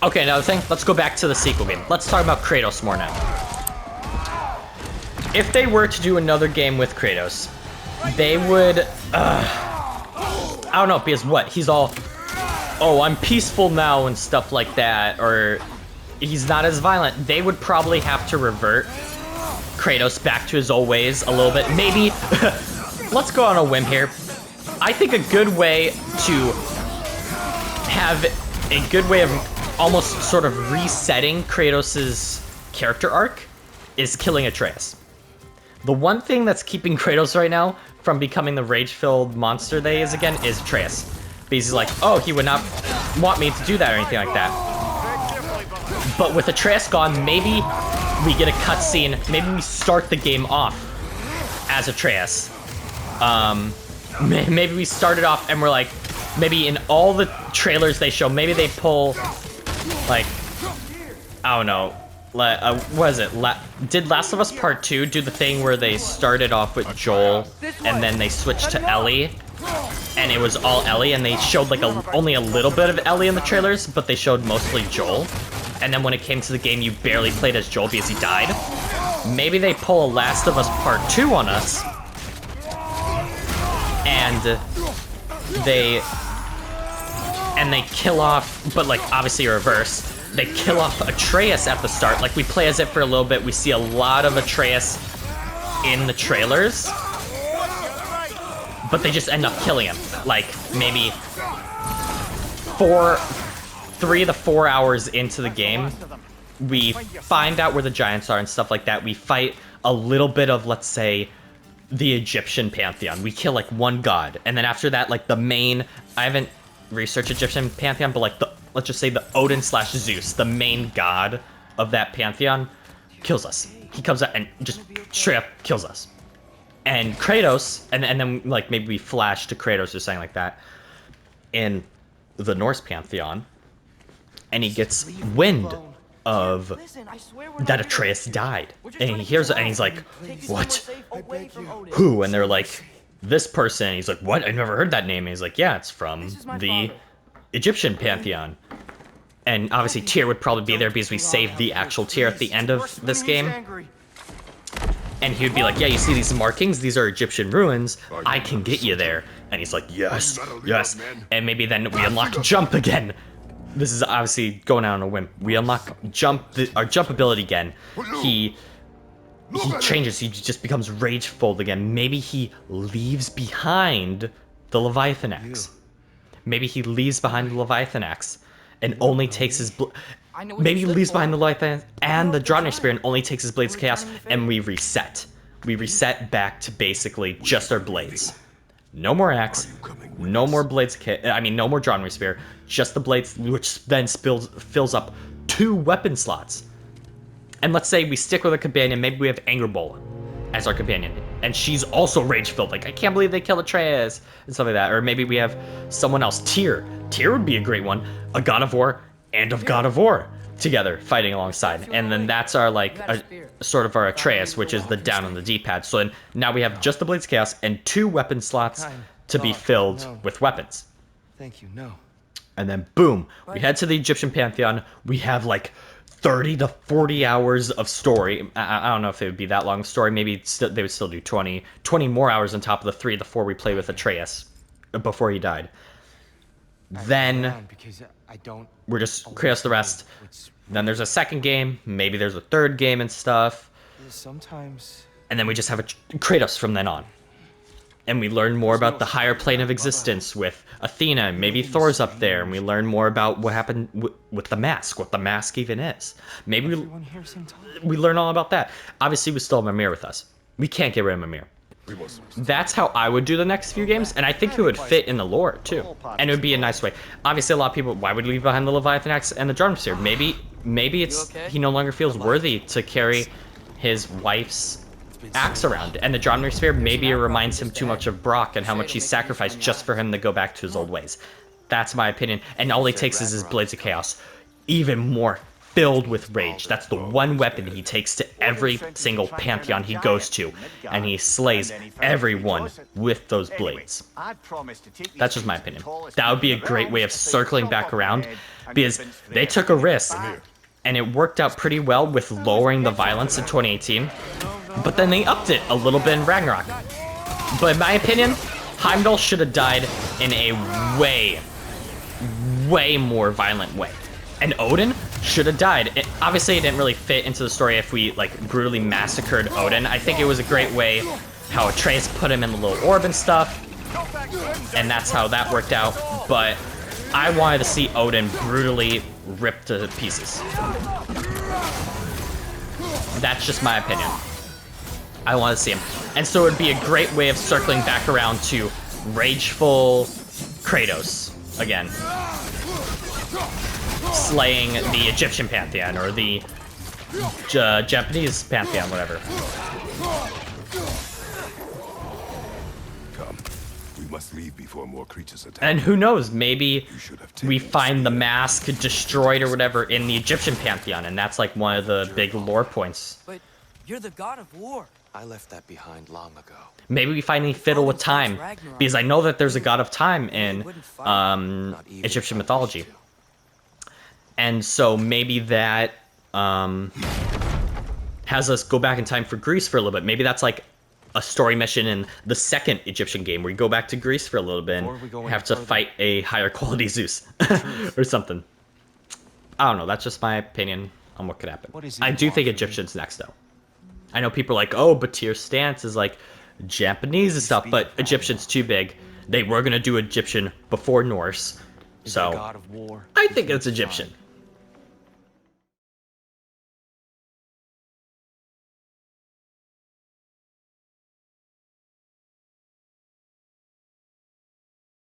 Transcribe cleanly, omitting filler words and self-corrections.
Okay, another thing. Let's go back to the sequel game. Let's talk about Kratos more now. If they were to do another game with Kratos, they would... I don't know, because what? He's all... Oh, I'm peaceful now and stuff like that, or... He's not as violent. They would probably have to revert Kratos back to his old ways a little bit. Maybe... Let's go on a whim here. I think a good way to have a good way of almost sort of resetting Kratos' character arc is killing Atreus. The one thing that's keeping Kratos right now from becoming the rage-filled monster that he is again is Atreus. Because he's like, oh, he would not want me to do that or anything like that. But with Atreus gone, maybe we get a cutscene, maybe we start the game off as Atreus. Maybe we started off and we're like, maybe in all the trailers they show, maybe they pull, like, I don't know, what is it? Did Last of Us Part 2 do the thing where they started off with Joel and then they switched to Ellie? And it was all Ellie, and they showed like only a little bit of Ellie in the trailers, but they showed mostly Joel. And then when it came to the game, you barely played as Joel because he died. Maybe they pull a Last of Us Part 2 on us, and they kill off, but like obviously reverse. They kill off Atreus at the start. Like we play as it for a little bit. We see a lot of Atreus in the trailers, but they just end up killing him. Like maybe 3 to 4 hours into the game, we find out where the giants are and stuff like that. We fight a little bit of, let's say, the Egyptian pantheon. We kill like one god, and then after that, like the main, I haven't researched Egyptian pantheon, but like let's just say the Odin / Zeus, the main god of that pantheon, kills us. He comes out and just straight up kills us. And Kratos, and then like maybe we flash to Kratos or something like that in the Norse pantheon, and he gets wind of that Atreus died, and he hears it and he's like, what? Who? And they're like, this person. And he's like, what? I never heard that name. And he's like, yeah, it's from the Egyptian pantheon. And obviously Tyr would probably be there because we saved the actual Tyr at the end of this game. And he would be like, yeah, you see these markings? These are Egyptian ruins. I can get you there. And he's like, yes, yes. And maybe then we unlock jump again. This is obviously going out on a whim. We unlock our jump ability again. He changes. He just becomes rageful again. Maybe he leaves behind the Leviathan axe. Maybe he leaves behind the Leviathan axe and only takes his... Maybe he leaves behind the Leviathan and the Draupnir Spear and only takes his Blades of Chaos, and we reset. We reset back to basically just our blades. No more axe, no more Blades of Chaos, I mean no more Draupnir Spear, just the blades, which then fills up 2 weapon slots. And let's say we stick with a companion, maybe we have Angerbola as our companion, and she's also rage-filled, like, I can't believe they killed Atreus, and stuff like that. Or maybe we have someone else, Tyr. Tyr would be a great one, a God of War and of God of War together fighting alongside, and then that's our like sort of our Atreus, which is the down on the D-pad. So now we have just the Blades of Chaos and 2 weapon slots to be filled with weapons. Thank you, no. And then boom, we head to the Egyptian pantheon. We have like 30 to 40 hours of story. I don't know if it would be that long of story. Maybe they would still do 20 more hours on top of the 3 to 4 we played with Atreus before he died. Then we're just Kratos the rest. Then there's a second game, maybe there's a third game and stuff. Sometimes. And then we just have a Kratos from then on. And we learn more about the higher plane of existence with Athena, maybe Thor's up there, and we learn more about what happened with the mask, what the mask even is. Maybe we learn all about that. Obviously, we still have Mimir with us. We can't get rid of Mimir. That's how I would do the next few games, and I think it would fit in the lore, too. And it would be a nice way. Obviously, a lot of people, why would we leave behind the Leviathan axe and the Draupnir Spear? Maybe it's he no longer feels worthy to carry his wife's axe around. And the Draupnir Spear, maybe it reminds him too much of Brock and how much he sacrificed just for him to go back to his old ways. That's my opinion. And all he takes is his Blades of Chaos. Even more filled with rage. That's the one weapon he takes to every single pantheon he goes to, and he slays everyone with those blades. That's just my opinion. That would be a great way of circling back around, because they took a risk, and it worked out pretty well with lowering the violence in 2018, but then they upped it a little bit in Ragnarok. But in my opinion, Heimdall should have died in a way more violent way. And Odin should have died. Obviously, it didn't really fit into the story if we like brutally massacred Odin. I think it was a great way how Atreus put him in the little orb and stuff, and that's how that worked out. But I wanted to see Odin brutally ripped to pieces. That's just my opinion. I want to see him. And so it would be a great way of circling back around to rageful Kratos again. Slaying the Egyptian pantheon or the Japanese pantheon, whatever. Come, we must leave before more creatures attack. And who knows, maybe we find the mask destroyed or whatever in the Egyptian pantheon, and that's like one of the big lore points. But you're the god of war. I left that behind long ago. Maybe we finally fiddle with time, because I know that there's a god of time in Egyptian mythology. And so maybe that has us go back in time for Greece for a little bit. Maybe that's like a story mission in the second Egyptian game where you go back to Greece for a little bit and have to fight a higher quality Zeus or something. I don't know. That's just my opinion on what could happen. I do think Egyptian's next, though. I know people are like, oh, but Tyr's stance is like Japanese and stuff, but Egyptian's too big. They were going to do Egyptian before Norse. So I think it's Egyptian.